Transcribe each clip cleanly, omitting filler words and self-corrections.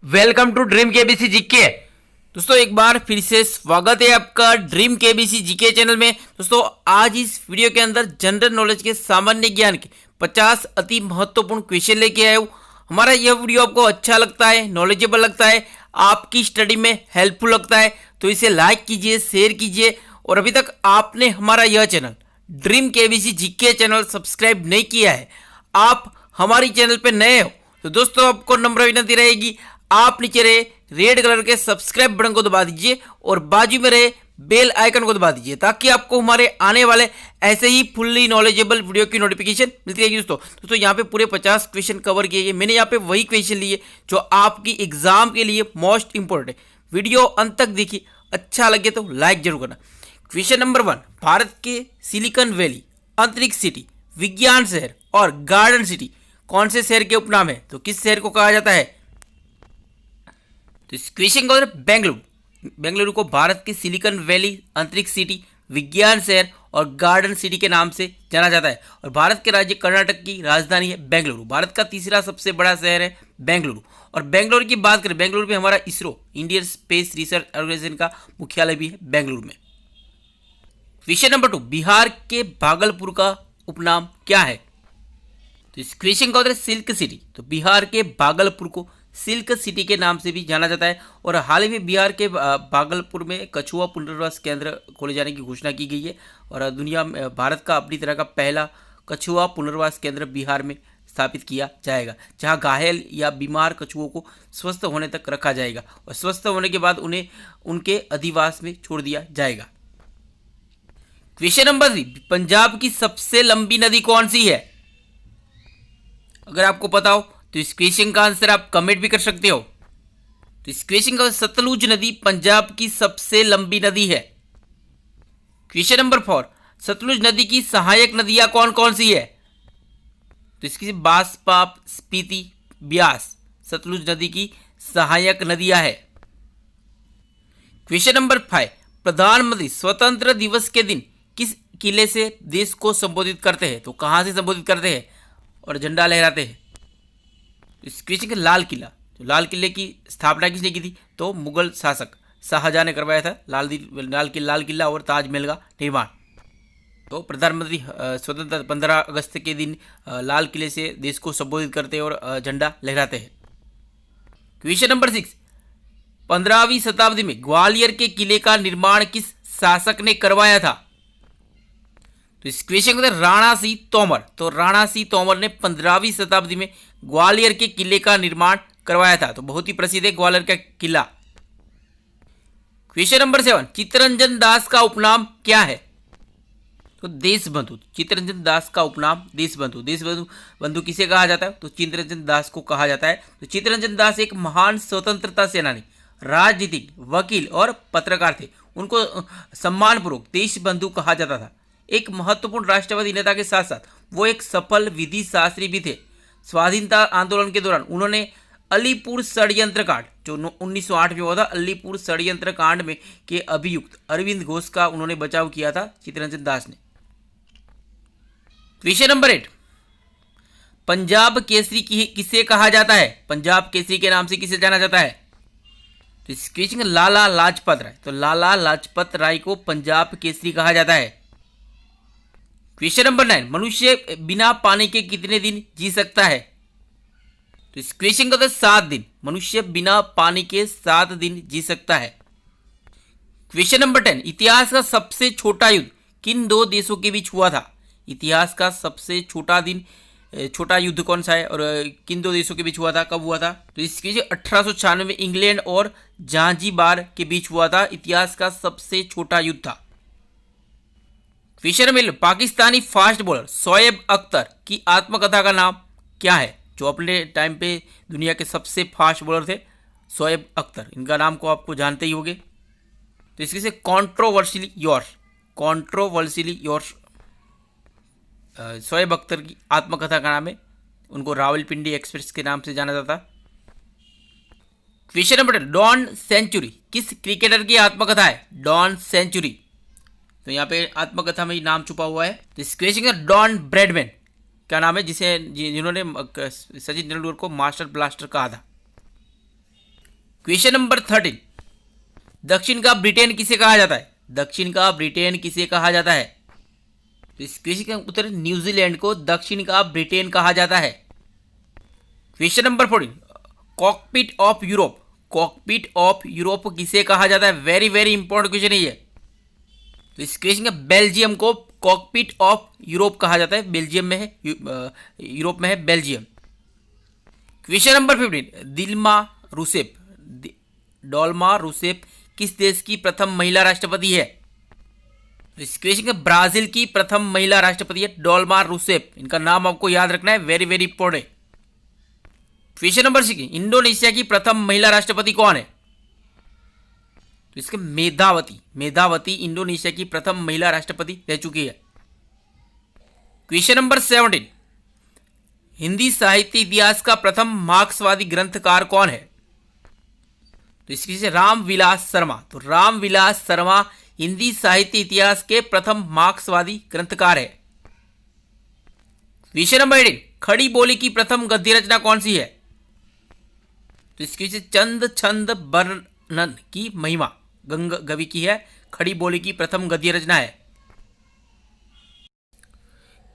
Welcome to dream KBC GK. दोस्तों एक बार फिर से स्वागत है आपका ड्रीम केबीसी जीके चैनल में। दोस्तों आज इस वीडियो के अंदर जनरल नॉलेज के सामान्य ज्ञान के 50 अति महत्वपूर्ण क्वेश्चन लेके आया हूँ। हमारा यह वीडियो आपको अच्छा लगता है, नॉलेजेबल लगता है, आपकी स्टडी में हेल्पफुल लगता है तो इसे लाइक कीजिए, शेयर कीजिए। और अभी तक आपने हमारा यह channel dream KBC GK channel subscribe नहीं किया है, आप हमारी चैनल पर नए हो तो दोस्तों आपको नम्र विनती रहेगी, आप नीचे रहे रेड कलर के सब्सक्राइब बटन को दबा दीजिए और बाजू में रहे बेल आइकन को दबा दीजिए ताकि आपको हमारे आने वाले ऐसे ही फुल्ली नॉलेजेबल वीडियो की नोटिफिकेशन मिलती रहेगी। दोस्तों यहाँ पे पूरे 50 क्वेश्चन कवर किए गए। मैंने यहाँ पे वही क्वेश्चन लिए जो आपकी एग्जाम के लिए मोस्ट इंपॉर्टेंट है। वीडियो अंत तक देखिए, अच्छा लगे तो लाइक जरूर करना। क्वेश्चन नंबर 1, भारत के सिलिकॉन वैली, अंतरिक्ष सिटी, विज्ञान शहर और गार्डन सिटी कौन से शहर के उपनाम है? तो किस शहर को कहा जाता है? तो इस क्वेश्चन का उत्तर बेंगलुरु। बेंगलुरु को भारत की सिलिकॉन वैली, अंतरिक्ष सिटी, विज्ञान शहर और गार्डन सिटी के नाम से जाना जाता है। और भारत के राज्य कर्नाटक की राजधानी है बेंगलुरु। भारत का तीसरा सबसे बड़ा शहर है बेंगलुरु। और बेंगलुरु की बात करें, बेंगलुरु में हमारा ISRO, Indian space research organisation का मुख्यालय भी है बेंगलुरु में। क्वेश्चन नंबर 2, बिहार के भागलपुर का उपनाम क्या है? तो इस क्वेश्चन का उत्तर है सिल्क सिटी। तो बिहार के भागलपुर को सिल्क सिटी के नाम से भी जाना जाता है। और हाल ही में बिहार के भागलपुर में कछुआ पुनर्वास केंद्र खोले जाने की घोषणा की गई है। और दुनिया में भारत का अपनी तरह का पहला कछुआ पुनर्वास केंद्र बिहार में स्थापित किया जाएगा, जहां घायल या बीमार कछुओं को स्वस्थ होने तक रखा जाएगा और स्वस्थ होने के बाद उन्हें उनके अधिवास में छोड़ दिया जाएगा। क्वेश्चन नंबर 3, पंजाब की सबसे लंबी नदी कौन सी है? अगर आपको पता हो तो इस क्वेश्चन का आंसर आप कमेंट भी कर सकते हो। तो इस क्वेश्चन का सतलुज नदी पंजाब की सबसे लंबी नदी है। क्वेश्चन नंबर 4, सतलुज नदी की सहायक नदियां कौन कौन सी है? तो इसकी बांसपाप, स्पीति, ब्यास सतलुज नदी की सहायक नदियां है। क्वेश्चन नंबर 5, प्रधानमंत्री स्वतंत्र दिवस के दिन किस किले से देश को संबोधित करते हैं? तो कहां से संबोधित करते हैं और झंडा लहराते हैं? इस क्वेश्चन का लाल किला। तो लाल किले की स्थापना किसने की थी? तो मुगल शासक शाहजहां ने करवाया था लाल किला और ताजमहल का निर्माण। तो प्रधानमंत्री स्वतंत्रता 15 अगस्त के दिन लाल किले से देश को संबोधित करते हैं और झंडा लहराते हैं। क्वेश्चन नंबर 6, 15वीं शताब्दी में ग्वालियर के किले का निर्माण किस शासक ने करवाया था? तो इस क्वेश्चन का राणा सिंह तोमर। तो राणा सिंह तोमर ने 15वीं शताब्दी में ग्वालियर के किले का निर्माण करवाया था। तो बहुत ही प्रसिद्ध है ग्वालियर का किला। क्वेश्चन नंबर 7, चित्तरंजन दास का उपनाम क्या है? तो देशबंधु। चित्तरंजन दास का उपनाम देशबंधु। देशबंधु किसे कहा जाता है? तो चित्तरंजन दास को कहा जाता है। तो चित्तरंजन दास एक महान स्वतंत्रता सेनानी, राजनीतिक, वकील और पत्रकार थे। उनको सम्मानपूर्वक देशबंधु कहा जाता था। एक महत्वपूर्ण राष्ट्रवादी नेता के साथ साथ वो एक सफल विधि शास्त्री भी थे। स्वाधीनता आंदोलन के दौरान उन्होंने अलीपुर षड्यंत्र कांड जो 1908 में हुआ था, अलीपुर षड्यंत्र कांड में के अभियुक्त अरविंद घोष का उन्होंने बचाव किया था चित्तरंजन दास ने। क्वेश्चन नंबर 8, पंजाब केसरी किसे कहा जाता है? पंजाब केसरी के नाम से किसे जाना जाता है? तो इस क्वेश्चन का लाला लाजपत राय। तो लाला लाजपत राय को पंजाब केसरी कहा जाता है। क्वेश्चन नंबर 9, मनुष्य बिना पानी के कितने दिन जी सकता है? तो इस क्वेश्चन का 7 दिन। मनुष्य बिना पानी के 7 दिन जी सकता है। क्वेश्चन नंबर 10, इतिहास का सबसे छोटा युद्ध किन दो देशों के बीच हुआ था? इतिहास का सबसे छोटा युद्ध कौन सा है और किन दो देशों के बीच हुआ था, कब हुआ था? तो इसके 1896 में इंग्लैंड और जांजीबार के बीच हुआ था। इतिहास का सबसे छोटा युद्ध था। Question number 11, Pakistani fast bowler Shoaib Akhtar की आत्मकथा का नाम क्या है? जो अपने टाइम पे दुनिया के सबसे फास्ट बॉलर थे शोएब अख्तर, इनका नाम को आपको जानते ही होंगे। तो इसके से कॉन्ट्रोवर्शियली योर्स शोएब अख्तर की आत्मकथा का नाम है। उनको रावलपिंडी एक्सप्रेस के नाम से जाना जाता। क्वेश्चन नंबर 10, डॉन सेंचुरी किस क्रिकेटर की आत्मकथा है? Don century. तो यहाँ पे आत्मकथा में नाम छुपा हुआ है। तो इस क्वेश्चन का डॉन ब्रैडमैन क्या नाम है जिन्होंने सचिन तेंदुलकर को मास्टर ब्लास्टर कहा था। क्वेश्चन नंबर 13, दक्षिण का ब्रिटेन किसे कहा जाता है? दक्षिण का ब्रिटेन किसे कहा जाता है? तो इस क्वेश्चन का उत्तर न्यूजीलैंड को दक्षिण का ब्रिटेन कहा जाता है। Question number 14, cockpit of Europe, cockpit of Europe किसे कहा जाता है? वेरी वेरी इंपॉर्टेंट क्वेश्चन है ये। तो इस क्वेश्चन का बेल्जियम को कॉकपिट ऑफ यूरोप कहा जाता है। बेल्जियम में है, यूरोप में है Belgium. Question number 15, Dilma Rousseff किस देश की प्रथम महिला राष्ट्रपति है? इस क्वेश्चन का ब्राजील की प्रथम महिला राष्ट्रपति है डोल्मा रूसेफ। इनका नाम आपको याद रखना है, very very important. Question number 6, Indonesia की प्रथम महिला राष्ट्रपति कौन है? तो इसके मेधावती इंडोनेशिया की प्रथम महिला राष्ट्रपति रह चुकी है। क्वेश्चन नंबर 17, हिंदी साहित्य इतिहास का प्रथम मार्क्सवादी ग्रंथकार कौन है? तो इसकी से रामविलास शर्मा। तो रामविलास शर्मा हिंदी साहित्य इतिहास के प्रथम मार्क्सवादी ग्रंथकार है। क्वेश्चन नंबर 18, खड़ी बोली की प्रथम गद्य रचना कौन सी है? तो इसकी से चंद छंद वर्णन की महिमा गंगकवि की है। खड़ी बोली की प्रथम गद्य रचना है।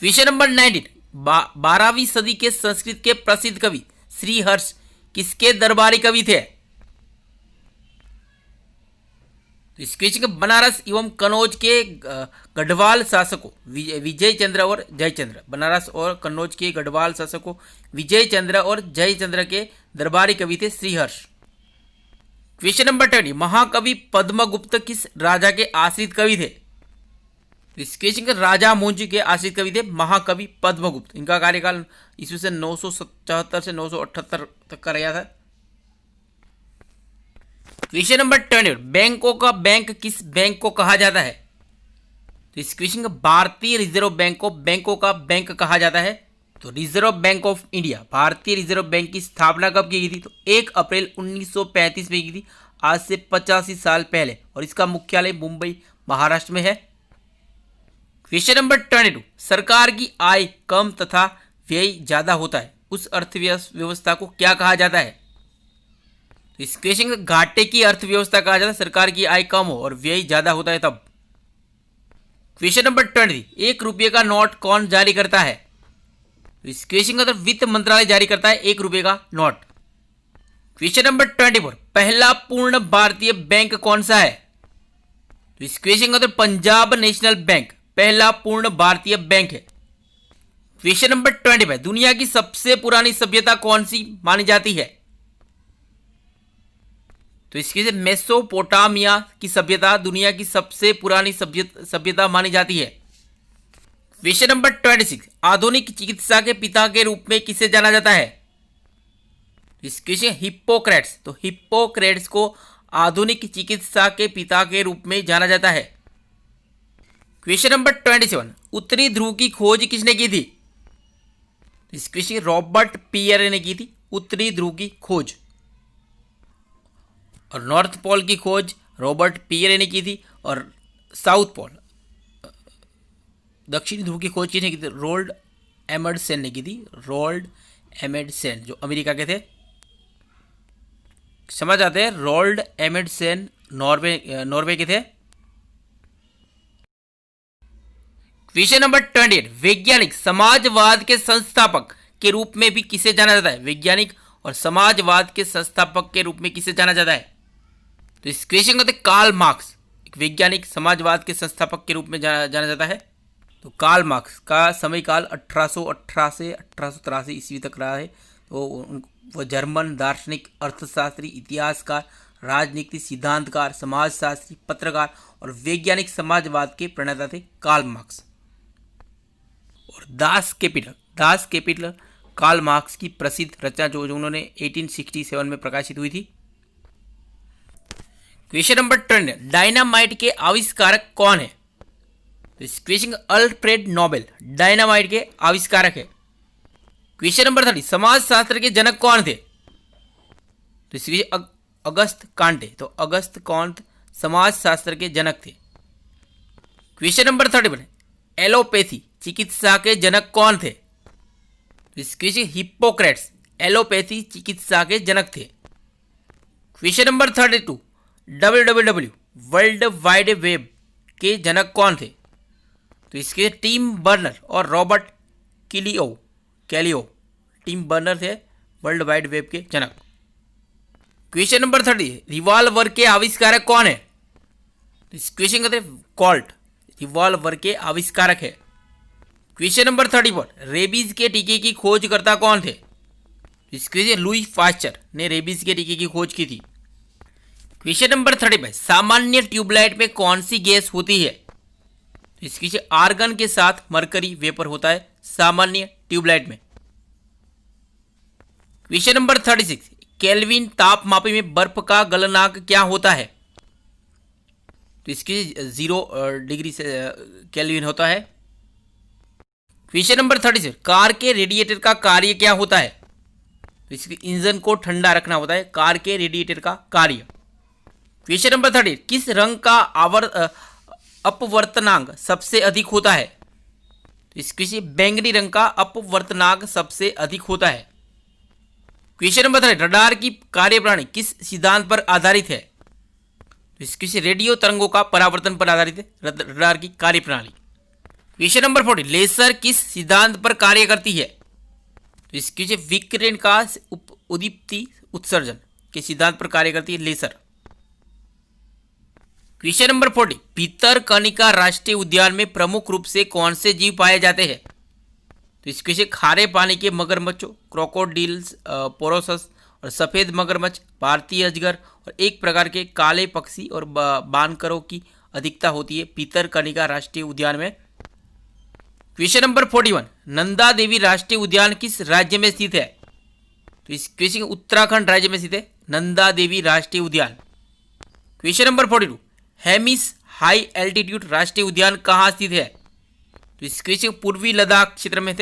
क्वेश्चन नंबर 19, 12वीं सदी के संस्कृत के प्रसिद्ध कवि श्रीहर्ष किसके दरबारी कवि थे? तो इस क्वेश्चन के बनारस एवं कन्नौज के गढ़वाल शासकों विजय चंद्र और जयचंद्र, बनारस और कन्नौज के गढ़वाल शासकों विजय चंद्र और जयचंद्र के दरबारी कवि थे श्रीहर्ष। क्वेश्चन नंबर 20, महाकवि पद्मगुप्त किस राजा के आश्रित कवि थे? इस क्वेश्चन के राजा मुंज के आश्रित कवि थे महाकवि पद्मगुप्त। इनका कार्यकाल ईस्वी से 977 से 978 तक का रहा था। क्वेश्चन नंबर 20, बैंकों का बैंक किस बैंक को कहा जाता है? तो इस क्वेश्चन का भारतीय रिजर्व बैंक को बैंकों का बैंक कहा जाता है। तो रिजर्व बैंक ऑफ इंडिया, भारतीय रिजर्व बैंक की स्थापना कब की गई थी? तो 1 अप्रैल 1935 में की थी, आज से 85 साल पहले, और इसका मुख्यालय मुंबई महाराष्ट्र में है। क्वेश्चन नंबर 22, सरकार की आय कम तथा व्यय ज्यादा होता है, उस अर्थव्यवस्था को क्या कहा जाता है? तो इस क्वेश्चन का घाटे की अर्थव्यवस्था कहा जाता है, सरकार की आय कम हो और व्यय ज्यादा होता है तब। क्वेश्चन नंबर 20, 1 रुपये का नोट कौन जारी करता है? तो इस क्वेश्चन का वित्त मंत्रालय जारी करता है 1 रुपये का नोट। क्वेश्चन नंबर 24, पहला पूर्ण भारतीय बैंक कौन सा है? तो इस क्वेश्चन का पंजाब नेशनल बैंक पहला पूर्ण भारतीय बैंक है। क्वेश्चन नंबर 25, दुनिया की सबसे पुरानी सभ्यता कौन सी मानी जाती है? तो इसकी से मेसोपोटामिया की सभ्यता दुनिया की सबसे पुरानी सभ्यता मानी जाती है। क्वेश्चन नंबर 26, आधुनिक चिकित्सा के पिता के रूप में किसे जाना जाता है? इस क्वेश्चन हिप्पोक्रेट्स। तो हिप्पोक्रेट्स को आधुनिक चिकित्सा के पिता के रूप में जाना जाता है। क्वेश्चन नंबर 27, उत्तरी ध्रुव की खोज किसने की थी? इस क्वेश्चन रॉबर्ट पियर ने की थी उत्तरी ध्रुव की खोज, और नॉर्थ पोल की खोज रॉबर्ट पियर ने की थी, और साउथ पोल दक्षिणी ध्रुव की खोज किसने की थी? रोल्ड एमंडसेन ने की थी। रोल्ड एमंडसेन जो अमेरिका के थे, समझ आते हैं। रोल्ड एमंडसेन नॉर्वे के थे। क्वेश्चन नंबर 28, वैज्ञानिक समाजवाद के संस्थापक के रूप में भी किसे जाना जाता है? वैज्ञानिक और समाजवाद के संस्थापक के रूप में किसे जाना जाता है? तो इस क्वेश्चन को कार्ल मार्क्स, एक वैज्ञानिक समाजवाद के संस्थापक के रूप में जाना जाता है। तो कार्ल मार्क्स का समयकाल 1818 से 1883 ईस्वी तक रहा है। तो वह जर्मन दार्शनिक, अर्थशास्त्री, इतिहासकार, राजनीति सिद्धांतकार, समाजशास्त्री, पत्रकार और वैज्ञानिक समाजवाद के प्रणेता थे कार्ल मार्क्स। और दास कैपिटल कार्ल मार्क्स की प्रसिद्ध रचना जो उन्होंने 1867 में प्रकाशित हुई थी। क्वेश्चन नंबर 10, डायनामाइट के आविष्कारक कौन है? तो इस क्वेश्चन अल्फ्रेड नोबेल डायनामाइट के आविष्कारक है। क्वेश्चन नंबर 30, समाजशास्त्र के जनक कौन थे? तो इस क्वेश्चन अगस्त कांटे। तो अगस्त कांट समाजशास्त्र के जनक थे। क्वेश्चन नंबर 31, एलोपैथी चिकित्सा के जनक कौन थे? तो इस क्वेश्चन हिप्पोक्रेट्स एलोपैथी चिकित्सा के जनक थे। Question number 32, WWW world wide web के जनक कौन थे? तो इसके टिम बर्नर और रॉबर्ट कैलियो टिम बर्नर थे वर्ल्ड वाइड वेब के जनक। क्वेश्चन नंबर 30, रिवॉल्वर के आविष्कारक कौन है? तो इस क्वेश्चन कहते हैं कॉल्ट रिवॉल्वर के आविष्कारक है। क्वेश्चन नंबर 34, रेबीज के टीके की खोजकर्ता कौन थे? इस क्वेश्चन लुई पाश्चर ने रेबीज के टीके की खोज की थी। क्वेश्चन नंबर 35, सामान्य ट्यूबलाइट में कौन सी गैस होती है? इसकी आर्गन के साथ मरकरी वेपर होता है सामान्य ट्यूबलाइट में। क्वेश्चन नंबर 36, केल्विन तापमापी में बर्फ का गलनांक क्या होता है? तो इसकी 0 डिग्री से केल्विन होता है। क्वेश्चन नंबर 37, कार के रेडिएटर का कार्य क्या होता है? तो इसके इंजन को ठंडा रखना होता है कार के रेडिएटर का कार्य। क्वेश्चन नंबर 30, किस रंग का अपवर्तनांक सबसे अधिक होता है? तो इसके बैंगनी रंग का अपवर्तनांक सबसे अधिक होता है। क्वेश्चन नंबर 30, रडार की कार्यप्रणाली किस सिद्धांत पर आधारित है? तो इसके रेडियो तरंगों का परावर्तन पर आधारित है रडार की कार्यप्रणाली। क्वेश्चन नंबर 40, लेसर किस सिद्धांत पर कार्य करती है? तो इसके विकिरण का उदीप्ति उत्सर्जन के सिद्धांत पर कार्य करती है लेसर। क्वेश्चन नंबर 40, भितरकनिका राष्ट्रीय उद्यान में प्रमुख रूप से कौन से जीव पाए जाते हैं? तो इसके से खारे पानी के मगरमच्छों, क्रोकोडिल्स, पोरोसस और सफ़ेद मगरमच्छ, भारतीय अजगर और एक प्रकार के काले पक्षी और बानकरों की अधिकता होती है भितरकनिका राष्ट्रीय उद्यान में। क्वेश्चन नंबर 41, नंदा देवी राष्ट्रीय उद्यान किस राज्य में स्थित है? तो इस क्वेश्चन उत्तराखंड राज्य में स्थित है नंदा देवी राष्ट्रीय उद्यान। Question number 42, Hemis high altitude राष्ट्रीय उद्यान कहाँ स्थित है? तो इस क्वेश्चन पूर्वी लद्दाख क्षेत्र में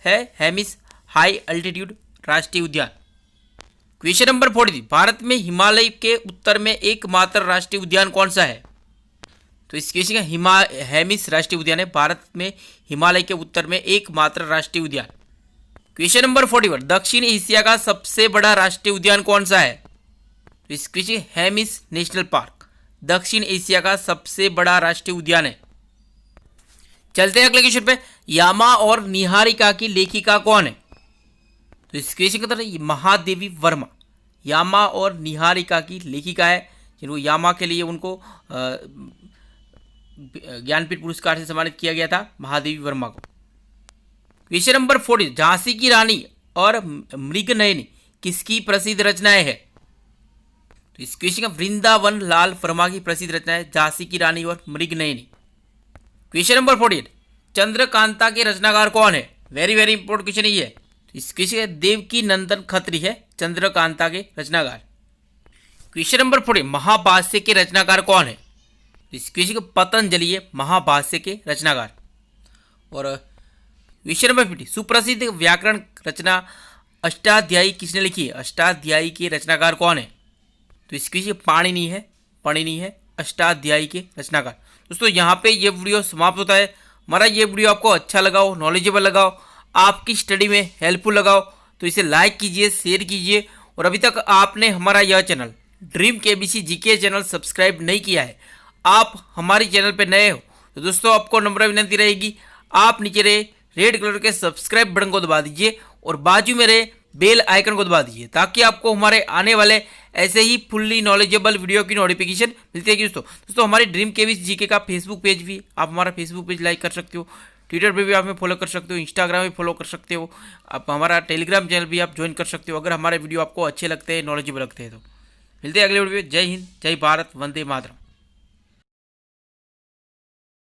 है हेमिस हाई एल्टीट्यूड राष्ट्रीय उद्यान। क्वेश्चन नंबर 43, भारत में हिमालय के उत्तर में एकमात्र राष्ट्रीय उद्यान कौन सा है? तो इस क्वेश्चन का हेमिस राष्ट्रीय उद्यान है भारत में हिमालय के उत्तर में एकमात्र राष्ट्रीय उद्यान। क्वेश्चन नंबर 41, दक्षिण एशिया का सबसे बड़ा राष्ट्रीय उद्यान कौन सा है? तो इस क्वेश्चन हेमिस नेशनल पार्क दक्षिण एशिया का सबसे बड़ा राष्ट्रीय उद्यान है। चलते हैं अगले क्वेश्चन पे, यामा और निहारिका की लेखिका कौन है? तो इस क्वेश्चन का उत्तर महादेवी वर्मा यामा और निहारिका की लेखिका है, जिनको यामा के लिए उनको ज्ञानपीठ पुरस्कार से सम्मानित किया गया था महादेवी वर्मा को। क्वेश्चन नंबर 40, झांसी की रानी और मृगनयनी किसकी प्रसिद्ध रचनाएं है? तो इस क्वेश्चन का वृंदावन लाल वर्मा की प्रसिद्ध रचना है झांसी की रानी और मृगनयनी। क्वेश्चन नंबर 48, चंद्रकांता के रचनाकार कौन है? वेरी वेरी इंपॉर्टेंट क्वेश्चन ये है। इस क्वेश्चन देवकी नंदन खत्री है चंद्रकांता के रचनाकार। क्वेश्चन नंबर 40, महाभाष्य के रचनाकार कौन है? इस क्वेश्चन का पतंजलि है महाभाष्य के रचनाकार। और क्वेश्चन नंबर 50, सुप्रसिद्ध व्याकरण रचना अष्टाध्यायी किसने लिखी है? अष्टाध्यायी के रचनाकार कौन है? तो इस क्वेश्चन पाणिनि है अष्टाध्यायी के रचनाकार। दोस्तों यहाँ पे ये वीडियो समाप्त होता है। हमारा ये वीडियो आपको अच्छा लगा हो, नॉलेजेबल लगा हो, आपकी स्टडी में हेल्पफुल लगा हो तो इसे लाइक कीजिए, शेयर कीजिए। और अभी तक आपने हमारा यह channel dream KBC GK channel subscribe नहीं किया है, आप हमारे चैनल पर नए हो तो दोस्तों आपको नम्र विनती रहेगी, आप नीचे रहे रेड कलर के सब्सक्राइब बटन को दबा दीजिए और बाजू में रहे बेल आइकन को दबा दीजिए ताकि आपको हमारे आने वाले ऐसे ही फुल्ली नॉलेजेबल वीडियो की नोटिफिकेशन मिलती है। दोस्तों हमारे ड्रीम केबीसी जीके का फेसबुक पेज भी, आप हमारा फेसबुक पेज लाइक कर सकते हो, ट्विटर पे भी आप हमें फॉलो कर सकते हो, इंस्टाग्राम भी फॉलो कर सकते हो, आप हमारा टेलीग्राम चैनल भी आप ज्वाइन कर सकते हो अगर हमारे वीडियो आपको अच्छे लगते हैं, नॉलेजेबल लगते हैं तो। मिलते हैं अगले वीडियो में। जय हिंद, जय भारत, वंदे मातरम।